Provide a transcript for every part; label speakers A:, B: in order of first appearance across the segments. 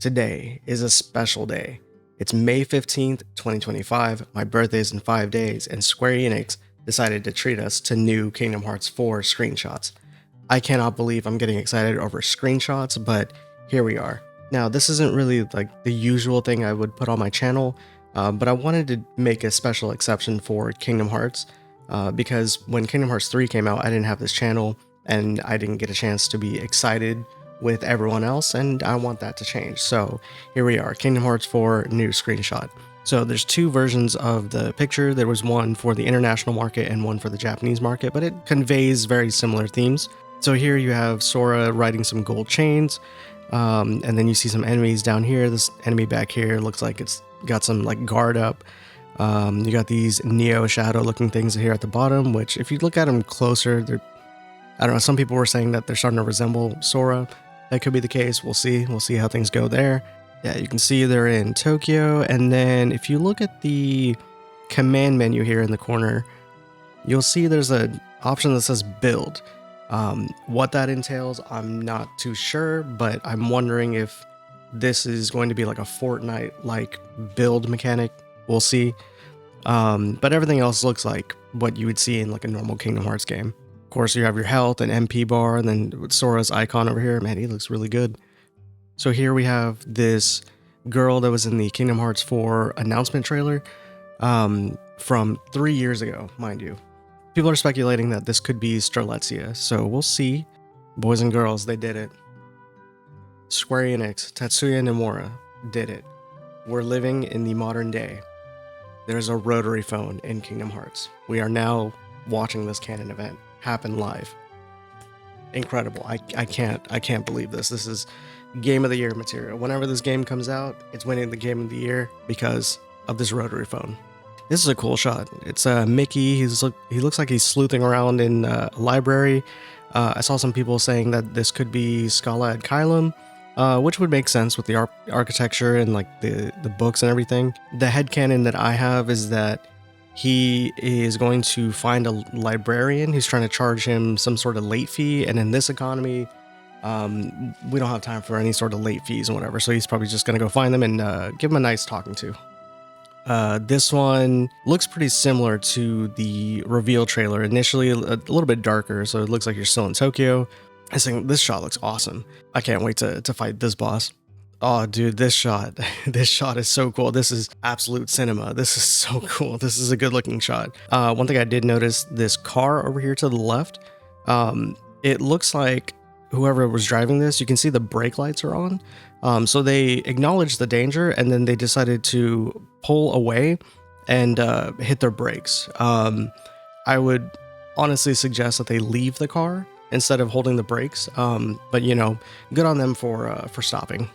A: Today is a special day. It's May 15th, 2025. My birthday is in 5 days, and Square Enix decided to treat us to new Kingdom Hearts 4 screenshots. I cannot believe I'm getting excited over screenshots, but here we are. Now, this isn't really like the usual thing I would put on my channel, but I wanted to make a special exception for Kingdom Hearts because when Kingdom Hearts 3 came out, I didn't have this channel and I didn't get a chance to be excited with everyone else, and I want that to change. So here we are, Kingdom Hearts 4 new screenshot. So there's two versions of the picture. There was one for the international market and one for the Japanese market, but it conveys very similar themes. So here you have Sora riding some gold chains, and then you see some enemies down here. This enemy back here looks like it's got some like guard up. You got these Neo Shadow looking things here at the bottom, which if you look at them closer, they're, I don't know, some people were saying that they're starting to resemble Sora. That could be the case. We'll see. We'll see how things go there. Yeah, you can see they're in Tokyo. And then if you look at the command menu here in the corner, you'll see there's an option that says build. What that entails, I'm not too sure, but I'm wondering if this is going to be like a Fortnite-like build mechanic. We'll see. But everything else looks like what you would see in like a normal Kingdom Hearts game. Of course, you have your health and MP bar, and then with Sora's icon over here. Man, he looks really good. So here we have this girl that was in the Kingdom Hearts 4 announcement trailer from 3 years ago, mind you. People are speculating that this could be Strelitzia, so we'll see. Boys and girls, they did it. Square Enix, Tetsuya Nomura did it. We're living in the modern day. There's a rotary phone in Kingdom Hearts. We are now watching this canon event happen live. Incredible. I can't believe this. This is game of the year material. Whenever this game comes out, it's winning the game of the year because of this rotary phone. This is a cool shot. It's Mickey. He looks like he's sleuthing around in a library. I saw some people saying that this could be Scala at Kylum, which would make sense with the architecture and like the books and everything. The headcanon that I have is that he is going to find a librarian who's trying to charge him some sort of late fee, and in this economy, we don't have time for any sort of late fees and whatever, so he's probably just going to go find them and give him a nice talking to. This one looks pretty similar to the reveal trailer. Initially a little bit darker, so it looks like you're still in Tokyo. I think this shot looks awesome. I can't wait to fight this boss. Oh, dude, this shot is so cool. This is absolute cinema. This is so cool. This is a good looking shot. One thing I did notice, this car over here to the left, it looks like whoever was driving this, you can see the brake lights are on. So they acknowledged the danger and then they decided to pull away and hit their brakes. I would honestly suggest that they leave the car instead of holding the brakes. But you know, good on them for stopping.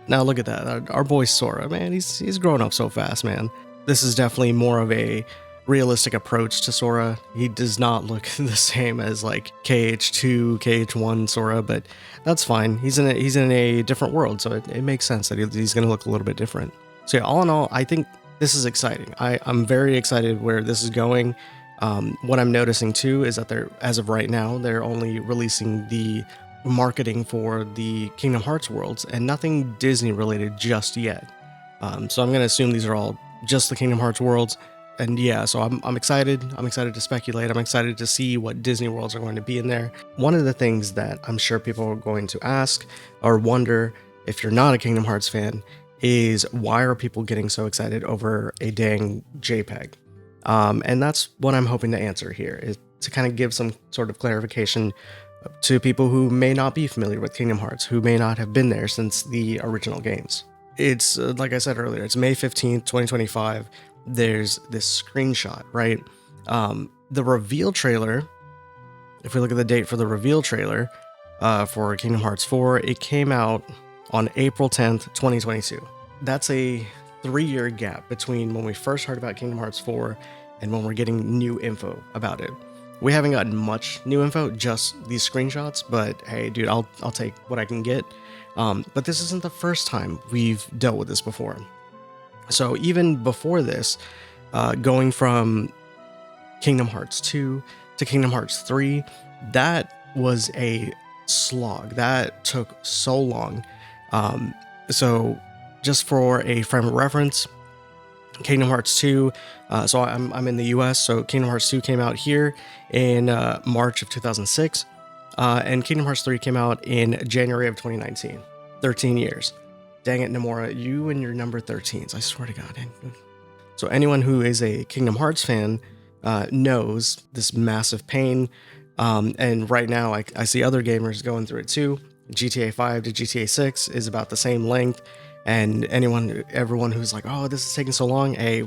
A: Now look at that, our boy Sora, man, he's growing up so fast, man. This is definitely more of a realistic approach to Sora. He does not look the same as like KH2, KH1 Sora, but that's fine. He's in a different world, so it makes sense that he's going to look a little bit different. So yeah, all in all, I think this is exciting. I'm very excited where this is going. What I'm noticing too is that as of right now, they're only releasing the marketing for the Kingdom Hearts worlds and nothing Disney related just yet. So I'm going to assume these are all just the Kingdom Hearts worlds. And yeah, so I'm excited. I'm excited to speculate. I'm excited to see what Disney worlds are going to be in there. One of the things that I'm sure people are going to ask or wonder if you're not a Kingdom Hearts fan is why are people getting so excited over a dang JPEG? And that's what I'm hoping to answer here, is to kind of give some sort of clarification to people who may not be familiar with Kingdom Hearts, who may not have been there since the original games. It's, like I said earlier, it's May 15th, 2025. There's this screenshot, right? The reveal trailer, if we look at the date for the reveal trailer for Kingdom Hearts 4, it came out on April 10th, 2022. That's a 3-year gap between when we first heard about Kingdom Hearts 4 and when we're getting new info about it. We haven't gotten much new info, just these screenshots, but hey, dude, I'll take what I can get. But this isn't the first time we've dealt with this before. So even before this, going from Kingdom Hearts 2 to Kingdom Hearts 3, that was a slog. That took so long. So just for a frame of reference, Kingdom Hearts 2, so I'm in the US, so Kingdom Hearts 2 came out here in March of 2006, and Kingdom Hearts 3 came out in January of 2019. 13 years. Dang it, Nomura, you and your number 13s, I swear to God. So anyone who is a Kingdom Hearts fan knows this massive pain, and right now I see other gamers going through it too. GTA 5 to GTA 6 is about the same length, and everyone who's like, oh, this is taking so long, hey,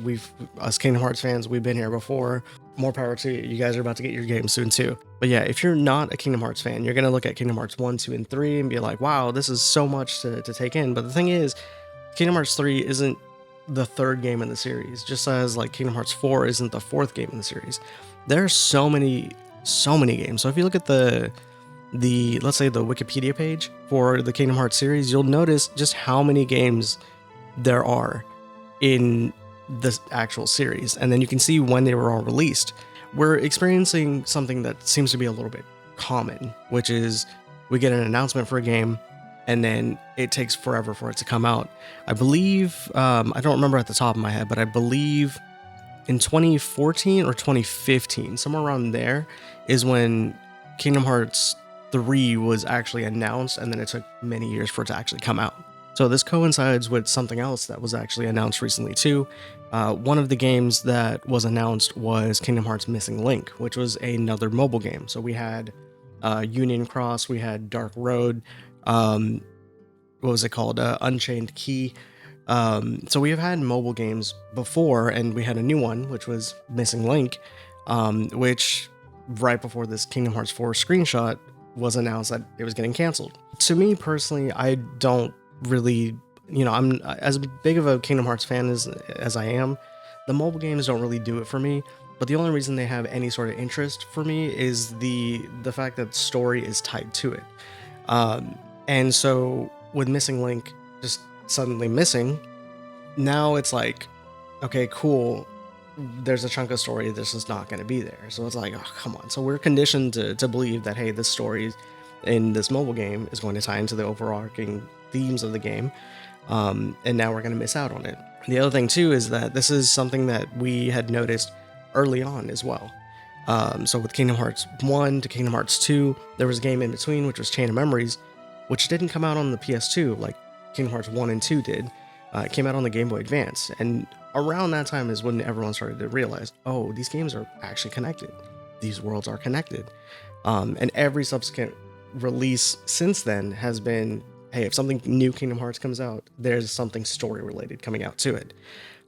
A: us Kingdom Hearts fans, we've been here before. More power to you. You guys are about to get your game soon too. But yeah, if you're not a Kingdom Hearts fan, you're gonna look at Kingdom Hearts 1, 2, and 3 and be like, wow, this is so much to take in. But the thing is, Kingdom Hearts 3 isn't the third game in the series, just as like Kingdom Hearts 4 isn't the fourth game in the series. There are so many games. So if you look at the let's say the Wikipedia page for the Kingdom Hearts series, you'll notice just how many games there are in the actual series, and then you can see when they were all released. We're experiencing something that seems to be a little bit common, which is we get an announcement for a game and then it takes forever for it to come out. I believe, I don't remember at the top of my head, but I believe in 2014 or 2015, somewhere around there, is when Kingdom Hearts 3 was actually announced, and then it took many years for it to actually come out. So this coincides with something else that was actually announced recently too. One of the games that was announced was Kingdom Hearts Missing Link, which was another mobile game. So we had Union Cross, we had Dark Road, what was it called? Unchained Key. So we have had mobile games before, and we had a new one, which was Missing Link, which right before this Kingdom Hearts 4 screenshot was announced that it was getting canceled. To me personally, I don't really, I'm as big of a Kingdom Hearts fan as I am, the mobile games don't really do it for me. But the only reason they have any sort of interest for me is the fact that the story is tied to it. And so with Missing Link just suddenly missing, now it's like, okay, cool, there's a chunk of story this is not going to be there. So it's like, oh, come on. So we're conditioned to believe that, hey, this story in this mobile game is going to tie into the overarching themes of the game, and now we're going to miss out on it. The other thing too is that this is something that we had noticed early on as well. So with Kingdom Hearts 1 to Kingdom Hearts 2, there was a game in between, which was Chain of Memories, which didn't come out on the PS2 like Kingdom Hearts 1 and 2 did. It came out on the Game Boy Advance, and around that time is when everyone started to realize, oh, these games are actually connected. These worlds are connected. And every subsequent release since then has been, hey, if something new Kingdom Hearts comes out, there's something story related coming out to it.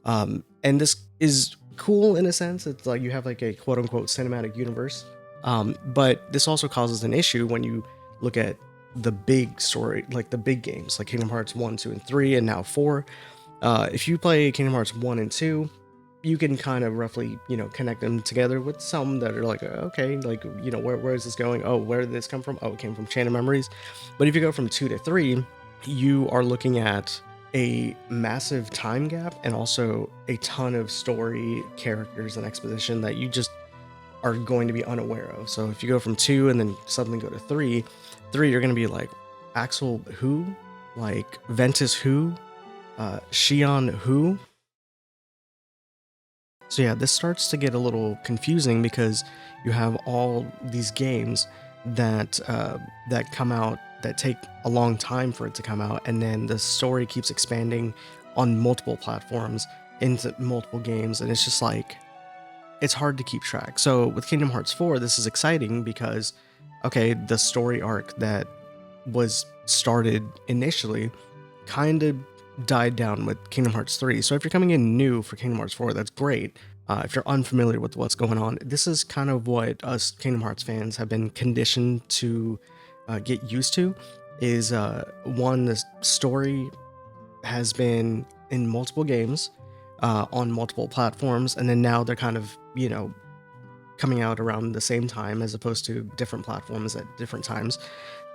A: And this is cool in a sense. It's like you have like a quote unquote cinematic universe. But this also causes an issue when you look at the big story, like the big games, like Kingdom Hearts 1, 2, and 3, and now 4. If you play Kingdom Hearts 1 and 2, you can kind of roughly, connect them together with some that are like, okay, like, where is this going? Oh, where did this come from? Oh, it came from Chain of Memories. But if you go from 2 to 3, you are looking at a massive time gap and also a ton of story, characters, and exposition that you just are going to be unaware of. So if you go from 2 and then suddenly go to 3, you're going to be like, Axel who? Like, Ventus who? Shion who? So yeah, this starts to get a little confusing because you have all these games that that come out that take a long time for it to come out, and then the story keeps expanding on multiple platforms into multiple games, and it's just like, it's hard to keep track. So with Kingdom Hearts 4, this is exciting because, okay, the story arc that was started initially kind of died down with Kingdom Hearts 3. So if you're coming in new for Kingdom Hearts 4, that's great. If you're unfamiliar with what's going on, this is kind of what us Kingdom Hearts fans have been conditioned to get used to, is one, the story has been in multiple games on multiple platforms, and then now they're kind of, coming out around the same time as opposed to different platforms at different times.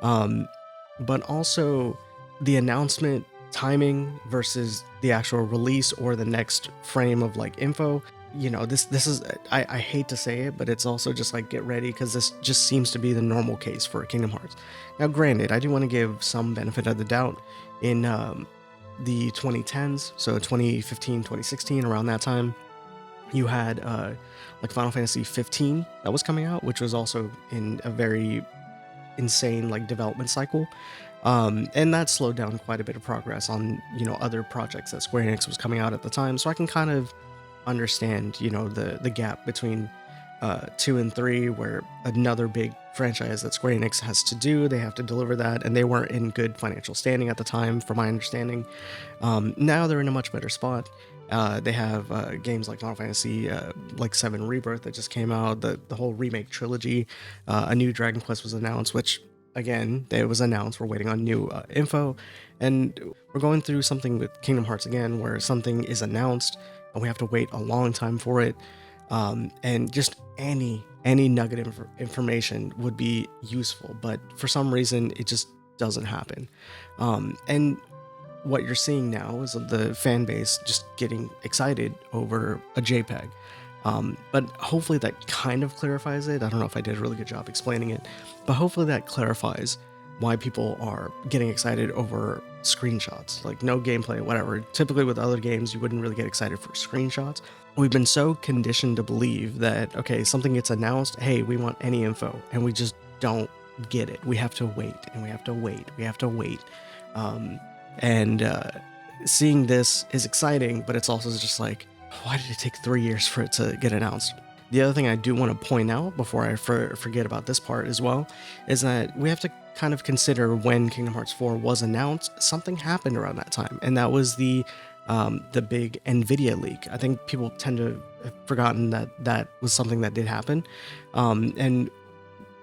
A: But also the announcement timing versus the actual release or the next frame of like info. This is, I hate to say it, but it's also just like, get ready, because this just seems to be the normal case for Kingdom Hearts. Now granted, I do want to give some benefit of the doubt in the 2010s, so 2015, 2016, around that time, you had like Final Fantasy 15 that was coming out, which was also in a very insane like development cycle, and that slowed down quite a bit of progress on other projects that Square Enix was coming out at the time. So I can kind of understand the gap between 2 and 3, where another big franchise that Square Enix has to do, they have to deliver that, and they weren't in good financial standing at the time, from my understanding. Now they're in a much better spot. They have games like Final Fantasy like 7 Rebirth that just came out, the whole remake trilogy. A new Dragon Quest was announced, which again, it was announced. We're waiting on new info, and we're going through something with Kingdom Hearts again, where something is announced and we have to wait a long time for it. And just any nugget of information would be useful, but for some reason it just doesn't happen. And what you're seeing now is the fan base just getting excited over a JPEG. But hopefully that kind of clarifies it. I don't know if I did a really good job explaining it, but hopefully that clarifies why people are getting excited over screenshots, like no gameplay, whatever. Typically with other games, you wouldn't really get excited for screenshots. We've been so conditioned to believe that, okay, something gets announced, hey, we want any info, and we just don't get it. We have to wait, and we have to wait, we have to wait. Seeing this is exciting, but it's also just like, why did it take 3 years for it to get announced? The other thing I do want to point out before I forget about this part as well is that we have to kind of consider when Kingdom Hearts 4 was announced, something happened around that time, and that was the big NVIDIA leak. I think people tend to have forgotten that was something that did happen, and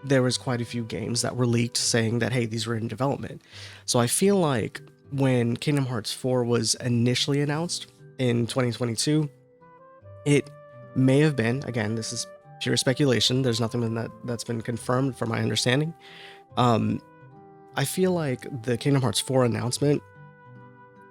A: there was quite a few games that were leaked saying that, hey, these were in development. So I feel like when Kingdom Hearts 4 was initially announced in 2022, it may have been, again, this is pure speculation, there's nothing that's been confirmed from my understanding. I feel like the Kingdom Hearts 4 announcement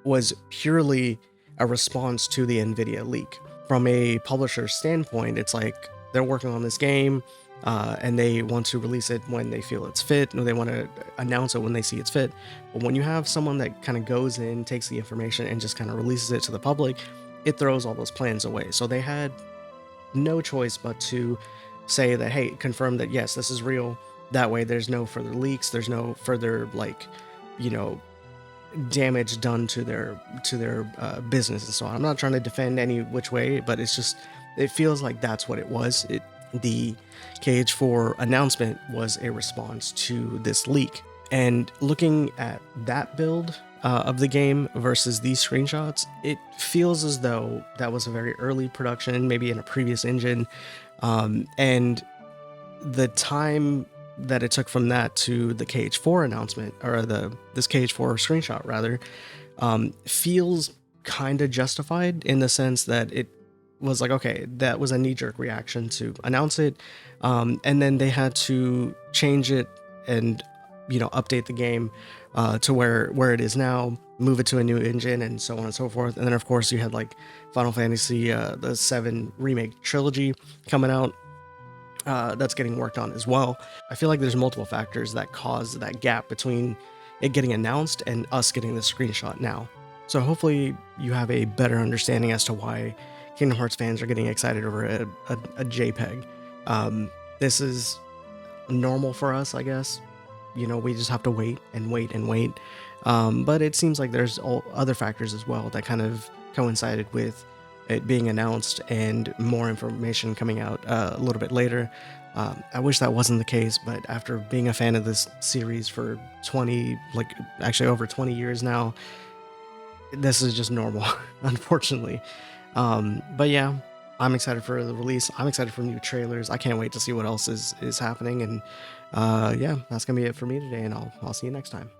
A: was purely a response to the NVIDIA leak. From a publisher's standpoint, it's like they're working on this game, and they want to release it when they feel it's fit, or they want to announce it when they see it's fit. But when you have someone that kind of goes in, takes the information, and just kind of releases it to the public, it throws all those plans away. So they had no choice but to say that, hey, confirm that yes, this is real. That way there's no further leaks, there's no further damage done to their business and so on. I'm not trying to defend any which way, but it feels like that's what it was. The KH4 announcement was a response to this leak. And looking at that build of the game versus these screenshots, it feels as though that was a very early production, maybe in a previous engine, and the time that it took from that to the KH4 announcement, or this KH4 screenshot rather, feels kind of justified in the sense that it was like, okay, that was a knee-jerk reaction to announce it, and then they had to change it and update the game to where it is now, move it to a new engine, and so on and so forth. And then of course you had like Final Fantasy the 7 remake trilogy coming out, that's getting worked on as well. I feel like there's multiple factors that cause that gap between it getting announced and us getting the screenshot now. So hopefully you have a better understanding as to why Kingdom Hearts fans are getting excited over a JPEG. This is normal for us, I guess. We just have to wait and wait and wait. But it seems like there's other factors as well that kind of coincided with it being announced and more information coming out a little bit later. I wish that wasn't the case, but after being a fan of this series for over 20 years now, this is just normal, unfortunately. But yeah, I'm excited for the release. I'm excited for new trailers. I can't wait to see what else is happening. And yeah, that's gonna be it for me today, and I'll see you next time.